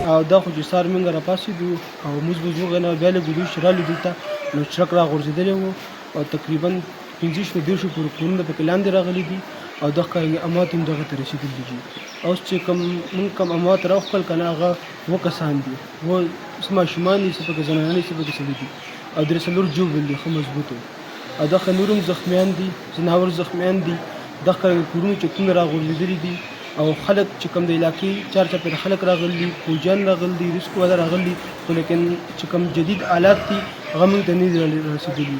او دا خو چې سهار موږ راپاڅېدو او مونځ مونځ وغنه بیا لږ چې رالو دلته نو څرک راغورځېدلی و او تقریبا 15-20 پورې کورونه پکې لاندې راغلي دي او دغه اموات هم دغه ته رسېدلي دي. اوس چې موږ کوم اموات راوښکل که نه هغه 2 کسان دي، څه ماشومان دي، څه پکې زنانه دي، څه پکې سړي دي او 3-4 جوبل دي ښه مضبوط و. او دغه نور هم زخمیان دي، ځناور زخمیان دي. دغه کورونه چې کوم راغورځېدلي دي او خلک چې کوم د علاقې چارچاپېره خلک راغلي دي، فوجیان راغلي دي، ریسکو والا راغلي دي، خو لیکن چې کوم جدید آلات دي هغه موږ ته نه دي رسېدلي.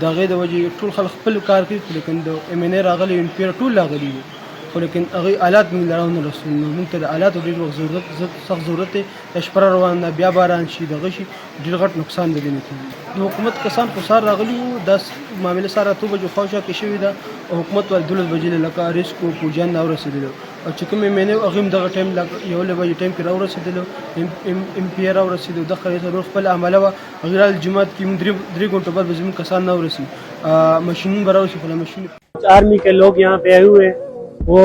د هغې د وجې ټول خلک خپل کار کوي، خو لیکن د MNA راغلی NPR ټول راغلي دي، خو لیکن هغې آلات موږ له رانه رسول. نو موږ ته د آلاتو ډېر وخت سخت ضرورت دی. دا شپه را روان ده، بیا باران شي، دغه شي، ډېر غټ نقصان د دې نه کېږي. د حکومت کسان خو سهار راغلي وو، دا معامله سهار 8 بجو خواوشا کې شوې ده او حکومت ول 12 بجې لکه ریسکو فوجیان راورسېدلو او چې کوم MNA هغه هم دغه ټایم 1 بجې ټایم کې راورسېدلو، MPR راورسېدو. دغه ضرور خپل عمله وه هغې رال جماعت کې 3 घंटों बाद زموږ کسان نه ورسي، مشینونه به راورسي، خو مشین आर्मी के लोग यहाँ पे आए हुए हैं, वो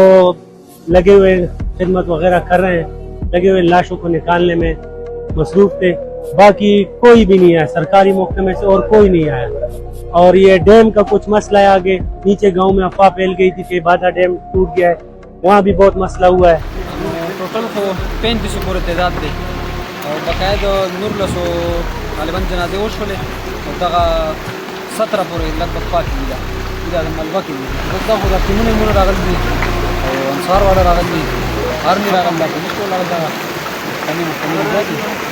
लगे हुए खिदमत वगैरह कर रहे हैं, लगे हुए लाशों को निकालने में मसरूफ थे. बाकी कोई भी नहीं आया सरकारी महकमे से और कोई नहीं आया. और ये डैम का कुछ मसला है, आगे नीचे गांव में अफवाह फैल गई थी कि बाधा डैम टूट गया है, वहाँ भी बहुत मसला हुआ है. टोटल को 35 पूरे तादाद दे और बाकायदा नूर लसो गालिबन जनाजे वशोले और दगा 17 पूरे लगभग पाकी दिया इधर मलबा की दिया खुदा तिमुने मुने रागल दी और अंसार वाला रागल दी आर्मी रागल दी पुलिस को रागल दा कमी